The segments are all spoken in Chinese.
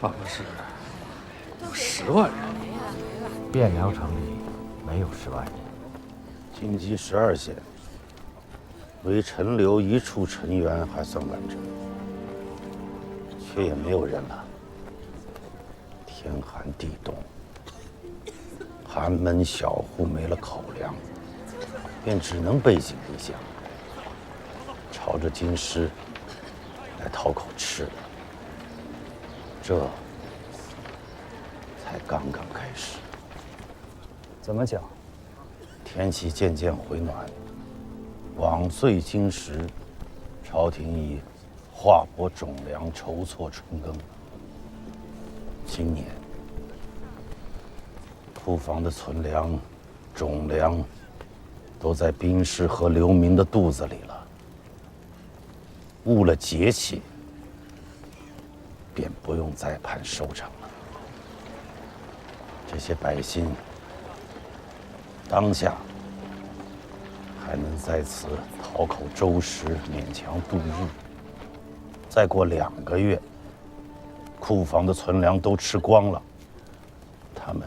办公室有10万人，汴梁城里没有10万人。京畿12县，唯陈留一处陈园还算完整，却也没有人了。天寒地冻，寒门小户没了口粮，便只能背井离乡，朝着京师来讨口吃的。这才刚刚开始。怎么讲？天气渐渐回暖，往岁今时，朝廷已划拨种粮，筹措春耕。今年库房的存粮、种粮都在兵士和流民的肚子里了。误了节气，便不用再盼收成了。这些百姓当下还能在此讨口粥食，勉强度日。再过2个月，库房的存粮都吃光了，他们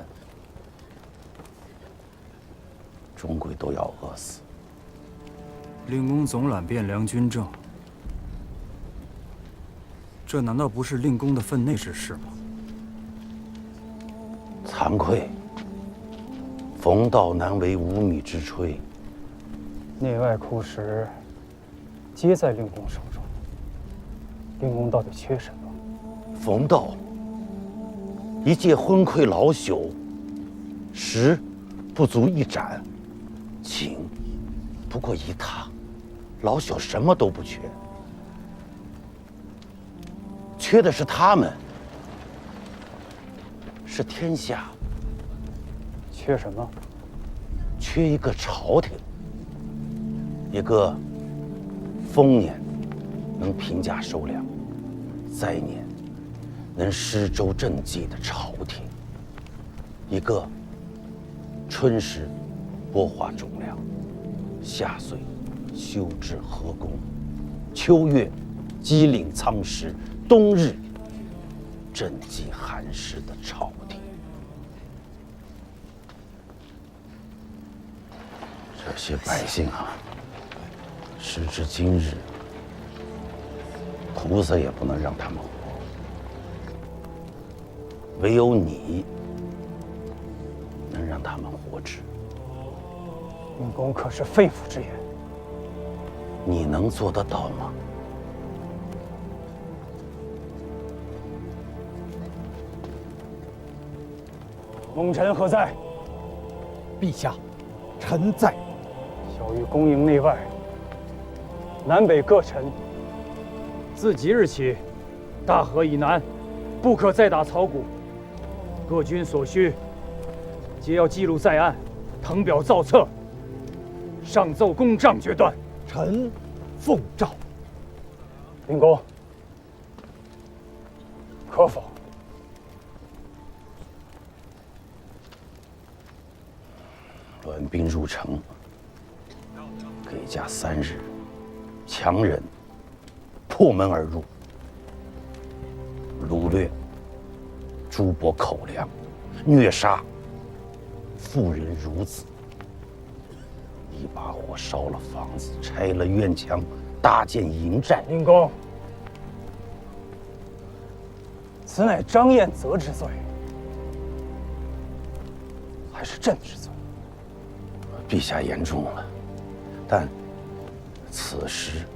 终归都要饿死。令公总揽汴梁军政，这难道不是令公的分内之事吗？惭愧，冯道难为无米之炊。内外库食皆在令公手中，令公到底缺什么？冯道一介昏聩老朽，食不足1盏，寝不过1榻，老朽什么都不缺，缺的是他们，是天下。缺什么？缺一个朝廷，一个丰年能平价收粮，灾年能施粥赈济的朝廷，一个春时拨划种粮，夏岁修治河工，秋月积领仓实，冬日赈济寒湿的朝廷。这些百姓啊，时至今日，菩萨也不能让他们活，唯有你能让他们活着。令公可是肺腑之言，你能做得到吗？蒙尘何在？陛下，臣在。小玉恭迎内外，南北各臣，自即日起，大河以南不可再打草谷。各军所需，皆要记录在案，誊表造册，上奏公帐决断。臣奉诏。令公，可否？乱兵入城，给假3日，强人破门而入，掳掠诸伯口粮，虐杀妇人孺子，一把火烧了房子，拆了院墙，搭建营寨。令公，此乃张彦泽之罪，还是朕之罪？陛下言重了，但此时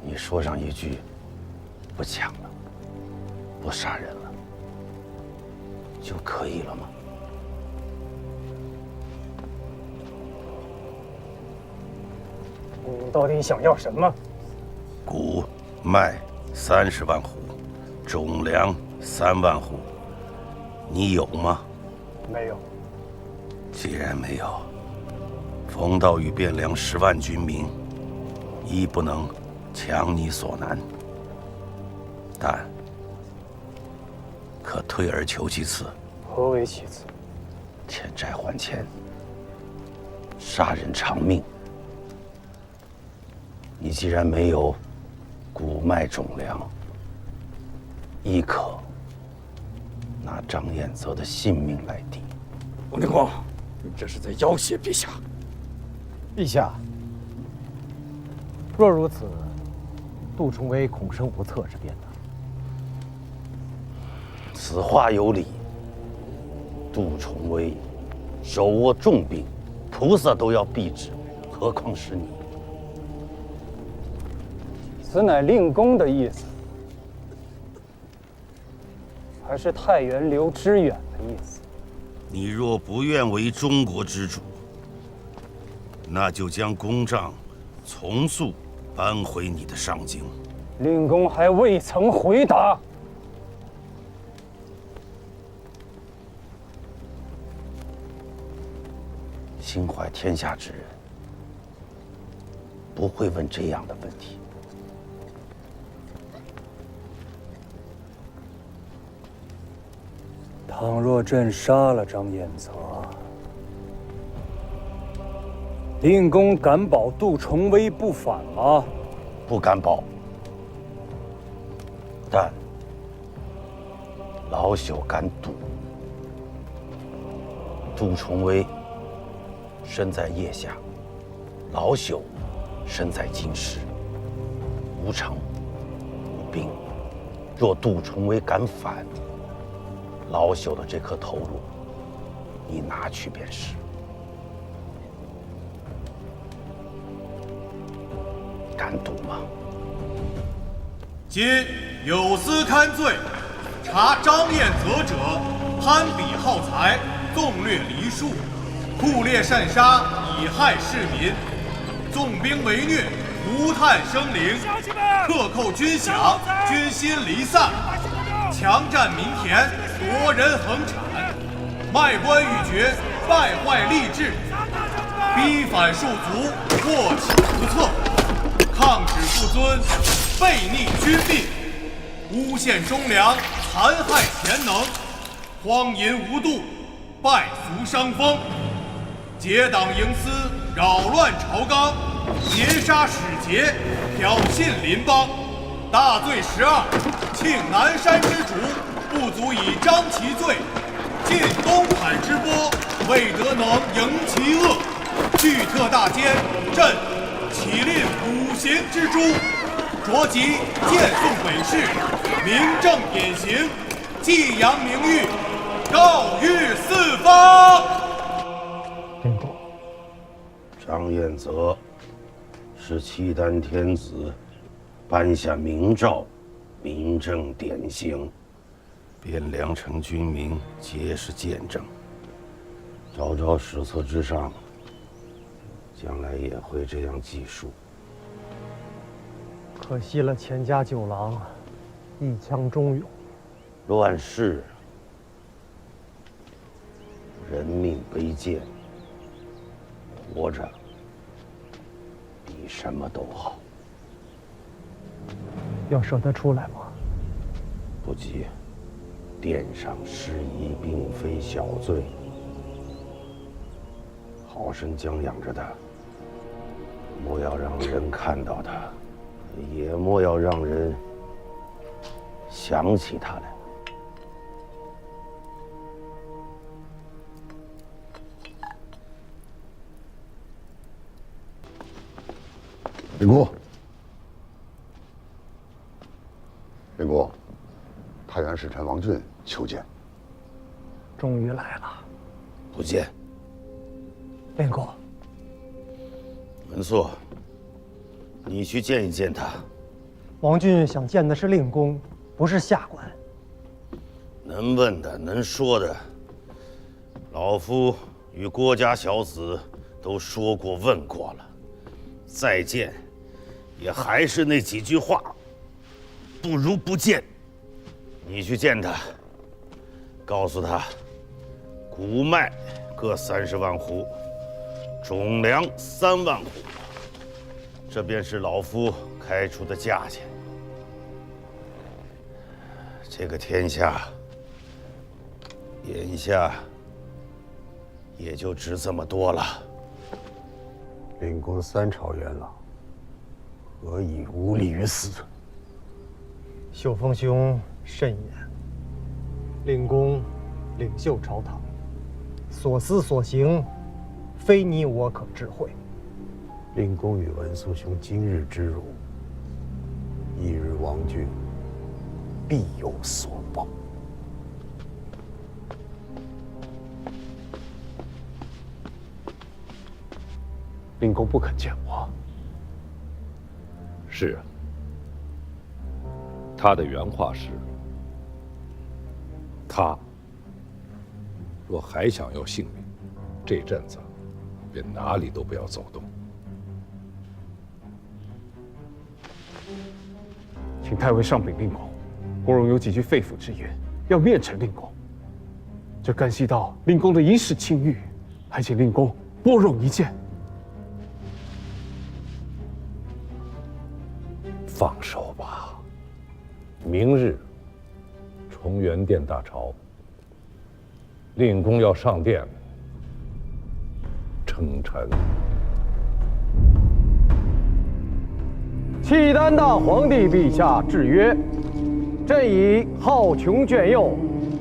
你说上一句不抢了，不杀人了，就可以了吗？你到底想要什么？谷麦30万户，种粮3万户，你有吗？没有。既然没有，冯道与汴梁10万军民，亦不能强你所难，但可退而求其次。何为其次？欠债还钱，杀人偿命，你既然没有谷脉种粮，亦可拿张彦泽的性命来抵。王天光，你这是在要挟陛下。陛下，若如此，杜重威恐生无策之变呐。此话有理。杜重威手握重兵，菩萨都要避之，何况是你？此乃令公的意思，还是太原刘知远的意思？你若不愿为中国之主，那就将公帐从速搬回你的上京。令公还未曾回答。心怀天下之人，不会问这样的问题。倘若朕杀了张彦泽，令公敢保杜重威不反吗？不敢保，但老朽敢赌。杜重威身在腋下，老朽身在京师，无城无兵。若杜重威敢反，老朽的这颗头颅，你拿去便是。敢赌吗？今有司勘罪，查张彦泽者，攀比好财，纵掠梨树，酷猎擅杀，以害市民，纵兵为虐，涂炭生灵，克扣军饷，军心离散，强占民田，夺人恒产，卖官鬻爵，败坏吏治，逼反庶族，祸起无策，抗旨不遵，悖逆君命，诬陷忠良，残害贤能，荒淫无度，败俗伤风，结党营私，扰乱朝纲，劫杀使节，挑衅邻邦，大罪12，庆南山之主，不足以彰其罪，尽东海之波，未得能迎其恶，拒特大奸，朕起令5刑之诛，着即荐送北市，明正典刑，祭扬名誉，告谕四方。令公，张彦泽是契丹天子颁下明诏，明正典刑，汴梁城军民皆是见证。昭昭史册之上，将来也会这样记述。可惜了钱家九郎，一腔忠勇。乱世，人命卑贱，活着比什么都好。要舍得出来吗？不急，殿上失仪并非小罪，好生将养着他，莫要让人看到他，也莫要让人想起他来。林姑，林姑，太原使臣王俊求见。终于来了。不见。令公，文素，你去见一见他。王俊想见的是令公，不是下官。能问的，能说的，老夫与郭家小子都说过问过了。再见，也还是那几句话，不如不见。你去见他，告诉他，谷麦各30万斛，种粮3万斛，这便是老夫开出的价钱。这个天下，眼下也就值这么多了。领公3朝元老，何以无力于死？秀峰兄慎言，令公领袖朝堂，所思所行，非你我可智慧。令公与文素兄今日之辱，一日王君必有所报。令公不肯见我。是啊，他的原话是：他若还想要性命，这阵子便哪里都不要走动。请太尉上禀令公，国荣有几句肺腑之言，要面陈令公。这干系到令公的一世清誉，还请令公拨冗一见。放手吧，明日重元殿大朝，令公要上殿称臣。契丹大皇帝陛下制曰：“朕以好穷眷幼，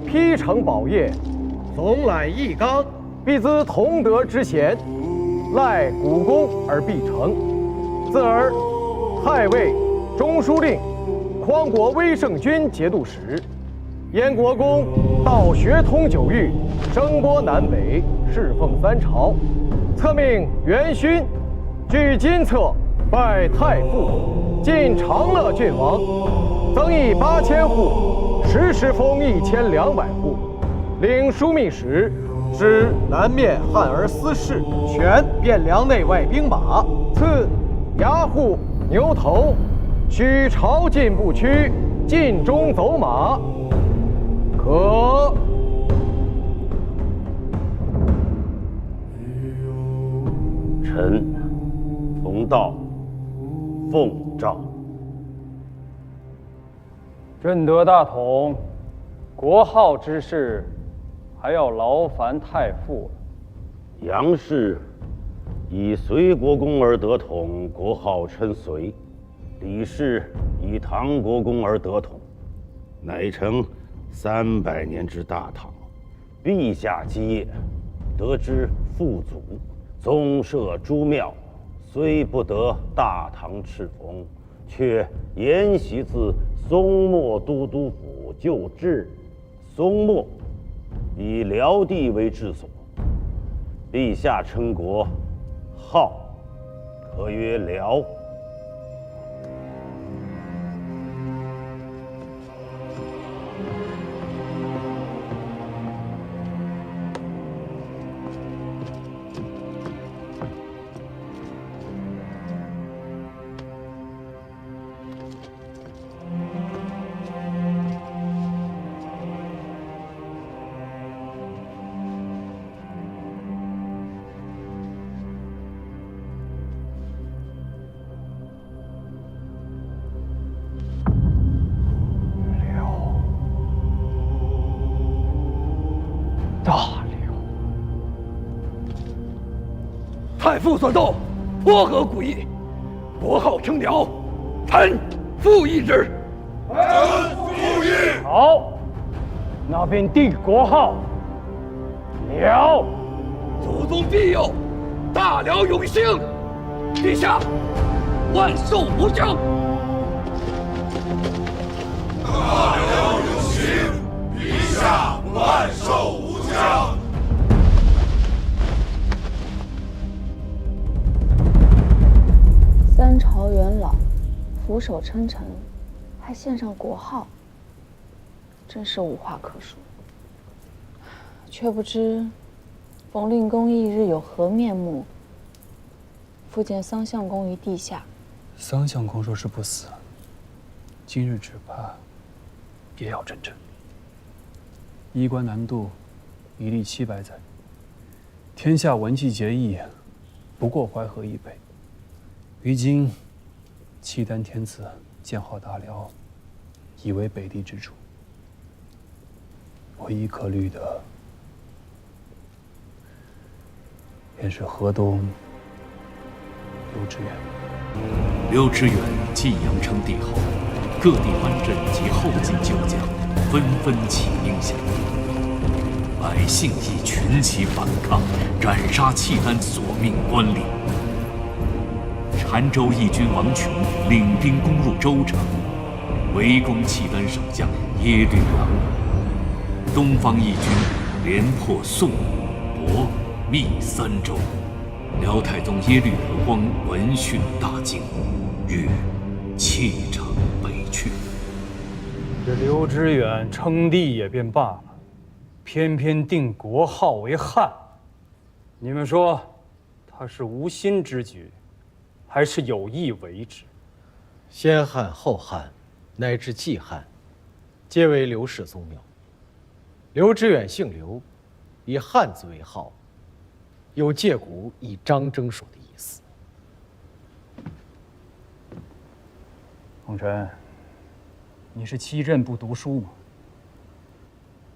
披诚宝业，总揽义纲，必资同德之贤，赖古公而必成。自尔太尉、中书令、匡国威圣军节度使，燕国公道学通九域，声波南北，侍奉三朝。册命元勋据金册，拜太傅，晋长乐郡王，增邑8000户，时时封1200户。领枢密使，知南面汉儿司事，权汴梁内外兵马，赐牙户、牛头，许朝进不屈，尽忠走马，可。”臣奉道奉诏。朕得大统，国号之事，还要劳烦太傅了。杨氏以隋国公而得统，国号称隋；李氏以唐国公而得统，乃成300年之大唐。陛下基业，得之父祖，宗社诸庙，虽不得大唐敕封，却沿袭自松漠都督府旧制。松漠以辽地为治所，陛下称国，号可曰辽。大辽，太傅所奏，颇合古意，国号称辽，臣复议之。臣复议。好，那便定国号辽。祖宗庇佑，大辽永兴。陛下，万寿无疆。大辽永兴，陛下万寿无疆。三朝元老，俯首称臣，还献上国号，真是无话可说。却不知冯令公翌日有何面目？复见桑相公于地下。桑相公若是不死，今日只怕也要阵阵。衣冠南渡，一历700载，天下文气节义，不过淮河以北。于今，契丹天子建号大辽，以为北地之主。唯一可虑的，便是河东刘知远。刘知远晋阳称帝后，各地藩镇及后进旧将纷纷起兵响应，百姓亦群起反抗，斩杀契丹索命官吏。澶州义军王琼领兵攻入州城，围攻契丹守将耶律郎。东方义军连破宋、亳、密三州。辽太宗耶律德光闻讯大惊，欲弃城北去。这刘知远称帝也便罢了，偏偏定国号为汉。你们说，他是无心之举，还是有意为之？先汉、后汉，乃至季汉，皆为刘氏宗庙。刘知远姓刘，以汉字为号，有借古以张征说的意思。红尘，你是七镇不读书吗？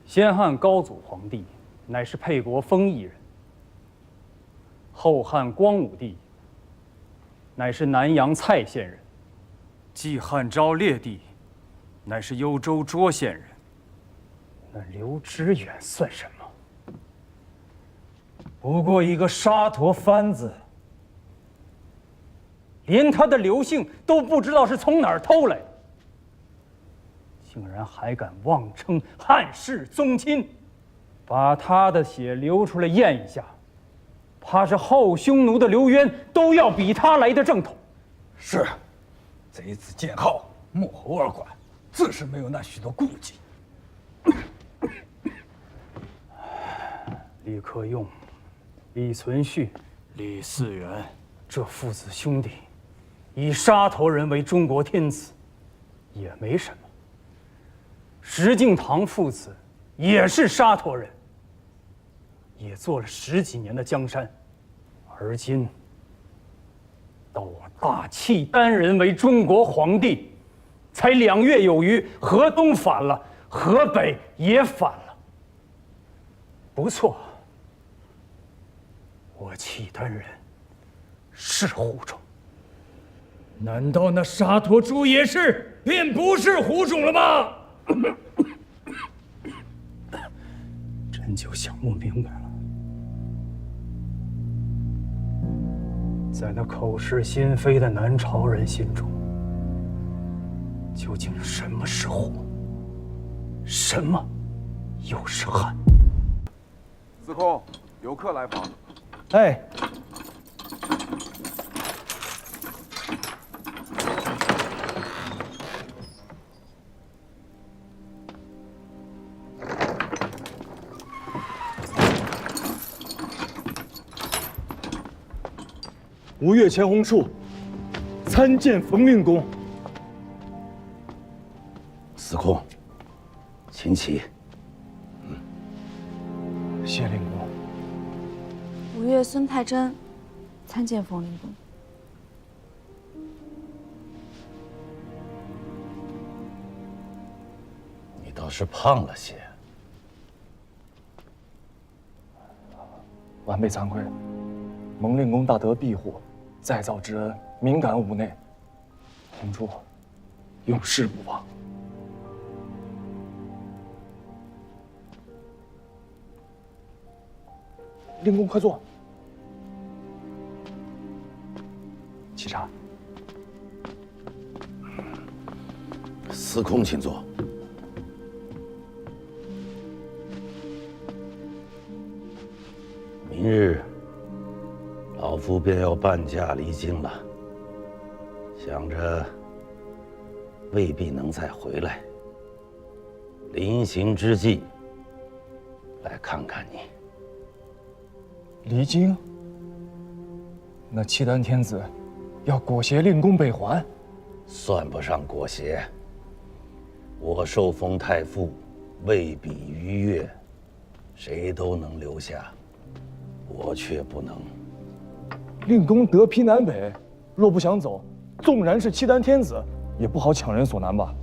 先汉高祖皇帝乃是沛国丰邑人，后汉光武帝乃是南阳蔡县人，季汉昭烈帝乃是幽州涿县人。那刘知远算什么？不过一个沙陀番子，连他的刘姓都不知道是从哪儿偷来的，竟然还敢妄称汉室宗亲，把他的血流出来验一下，怕是后匈奴的刘渊都要比他来的正统。是，贼子建号，莫侯二管，自是没有那许多顾忌。李克用、李存勖、李嗣源这父子兄弟，以沙陀人为中国天子，也没什么。石敬瑭父子也是沙陀人，也做了10几年的江山，而今到我大契丹人为中国皇帝，才2月有余，河东反了，河北也反了。不错，我契丹人是胡种，难道那沙陀朱野氏便不是胡种了吗？真就想不明白了，在那口是心非的南朝人心中，究竟什么是胡，什么又是汉？司空，有客来访。哎，吴越前洪处参见冯令公。司空，请起。谢令公。吴越孙太真参见冯令公。你倒是胖了些。晚辈惭愧，蒙令公大德庇护，再造之恩，敏感五内。洪处永世不忘。令公快坐。沏茶。司空请坐。明日，老夫便要伴驾离京了，想着未必能再回来。临行之际，来看看你。离京？那契丹天子要裹挟令公北还？算不上裹挟。我受封太傅，位比于越，谁都能留下，我却不能。令公得披南北，若不想走，纵然是契丹天子，也不好强人所难吧？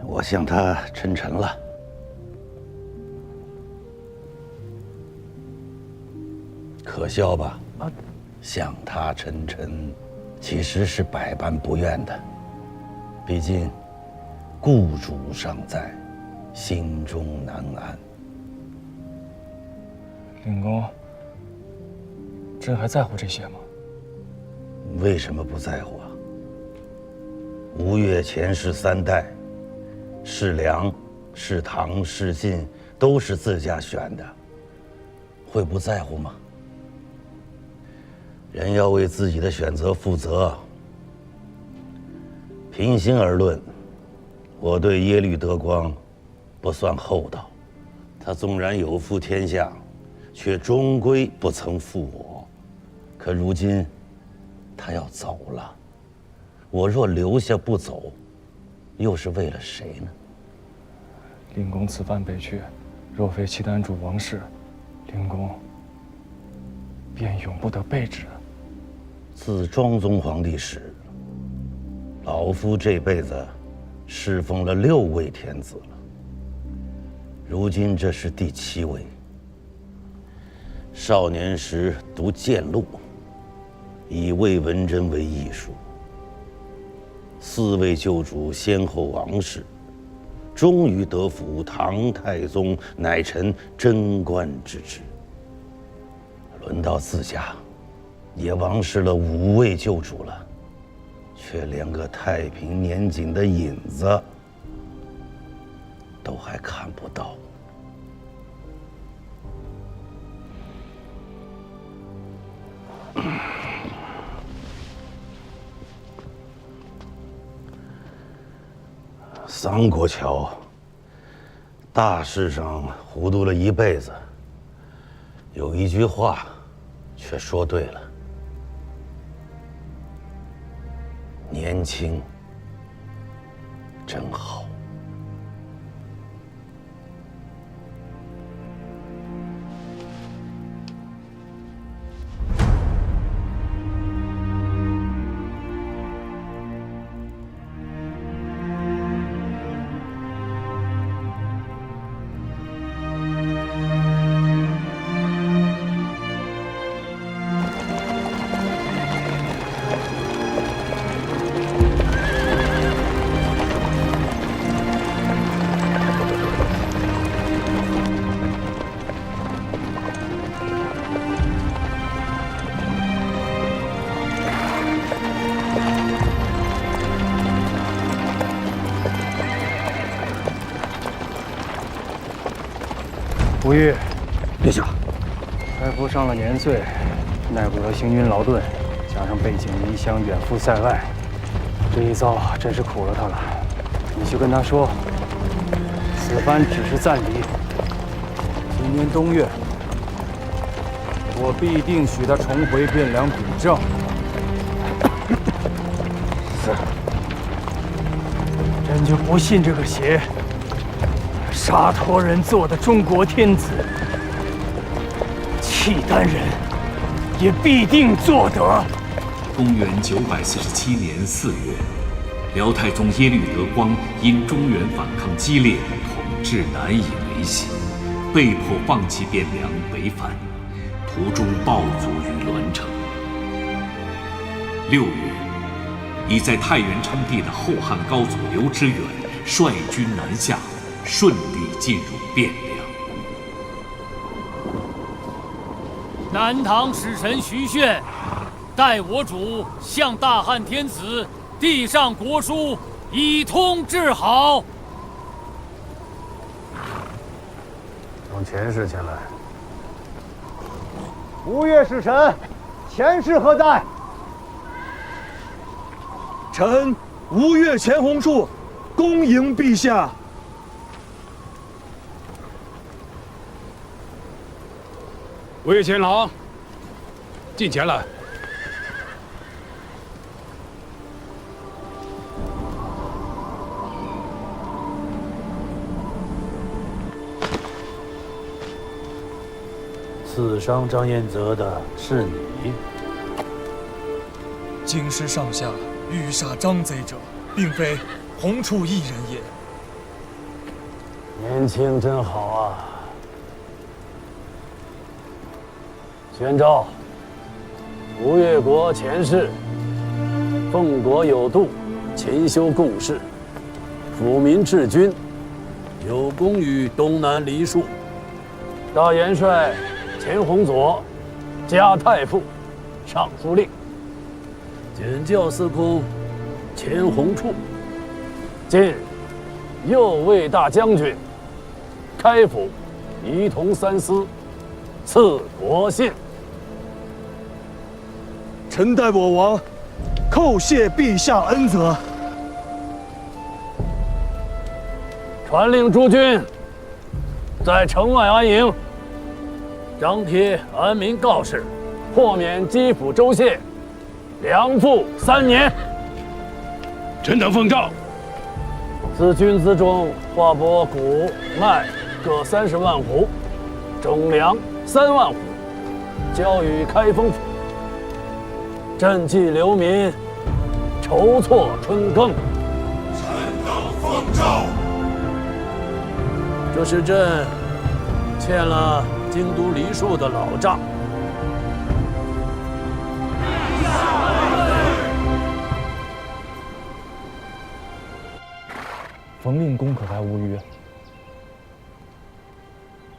我我向他称臣了。可笑吧？向他称臣，其实是百般不愿的。毕竟，故主尚在，心中难安。令公，朕还在乎这些吗？为什么不在乎啊？吴越前世3代，是梁、是唐、是晋，都是自家选的，会不在乎吗？人要为自己的选择负责。平心而论，我对耶律德光不算厚道，他纵然有负天下，却终归不曾负我。可如今，他要走了，我若留下不走，又是为了谁呢？令公此番北去，若非契丹主王室，令公便永不得备至。自庄宗皇帝时，老夫这辈子侍奉了6位天子了，如今这是第7位。少年时读剑录，以魏文贞为艺术。4位旧主先后王室，终于得辅唐太宗，乃臣贞观之治。轮到自家，也王室了5位旧主了，却连个太平年景的影子都还看不到。桑国桥，大事上糊涂了一辈子，有一句话却说对了：年轻真好。吴越，殿下，太傅上了年岁，耐不得行军劳顿，加上背井离乡，远赴塞外，这一遭真是苦了他了。你去跟他说，此番只是暂离，今年冬月，我必定许他重回汴梁秉政。是。朕就不信这个邪。沙陀人做的中国天子，契丹人也必定做得。公元947年4月，辽太宗耶律德光因中原反抗激烈，统治难以维系，被迫放弃汴梁北返，途中暴卒于栾城。6月，已在太原称帝的后汉高祖刘知远率军南下，顺利进入汴梁。南唐使臣徐铉，代我主向大汉天子递上国书，以通致好。让前世前来。吴越使臣，前世何在？臣吴越钱弘处，恭迎陛下。吴越前郎，进前来。刺伤张彦泽的是你。京师上下欲杀张贼者，并非弘处一人也。年轻真好啊！宣诏：吴越国前世，奉国有度，勤修贡事，抚民治军，有功于东南黎庶。大元帅钱弘佐加太傅、尚书令，检校司空钱弘处，今右卫大将军、开府仪同三司，赐国信。臣代我王叩谢陛下恩泽。传令诸军在城外安营，张贴安民告示，豁免基辅州县粮赋3年。臣等奉诏。资军资中划拨谷麦各30万斛，种粮3万斛，交予开封府。赈济流民，筹措春耕。臣等奉诏。这是朕欠了京都黎庶的老账。冯令公可还无虞？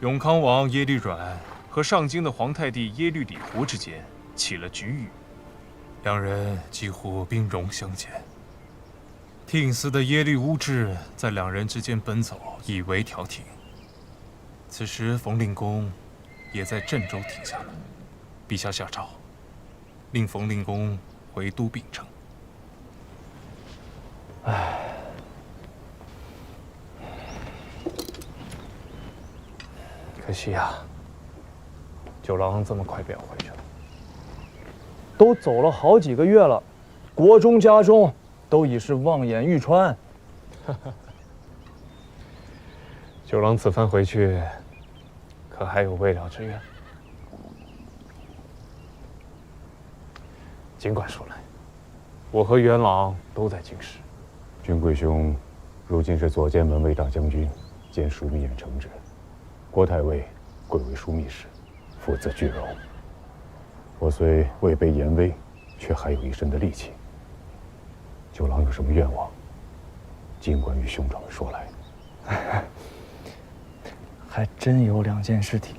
永康王耶律阮和上京的皇太帝耶律李胡之间起了局域，两人几乎兵戎相见。听司的耶律乌质在两人之间奔走，以为调停。此时冯令公也在郑州停下了，陛下下诏，令冯令公回都秉城。唉，可惜呀，九郎这么快便要回去了。都走了好几个月了，国中家中都已是望眼欲穿。九郎此番回去，可还有未了之愿？尽管说来，我和元朗都在京师。君贵兄，如今是左监门卫大将军兼枢密院承旨，郭太尉贵为枢密使，负责巨柔。我虽位卑言微，却还有一身的力气。九郎有什么愿望，尽管与兄长们说来。还真有2件事体，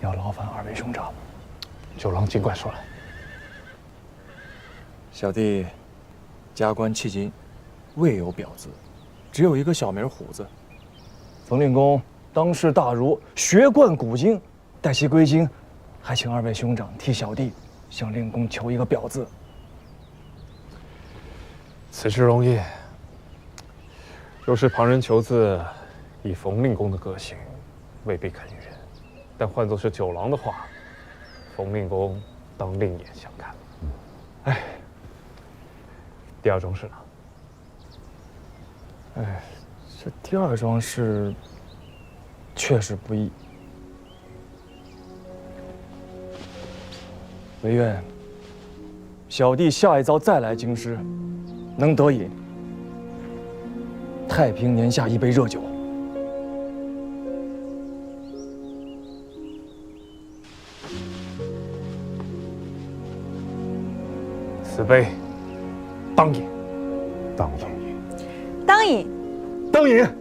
要劳烦2位兄长。九郎尽管说来。小弟加官迄今，未有表字，只有一个小名虎子。冯令公当世大儒，学贯古今，待其归京，还请2位兄长替小弟向令公求一个表字。此事容易。若是旁人求字，以冯令公的个性，未必肯允；但换作是九郎的话，冯令公当另眼相看。哎，第2桩事呢？哎，这第2桩事确实不易。唯愿小弟下一遭再来京师，能得饮太平年下一杯热酒。此杯当饮，当饮，当饮，当饮。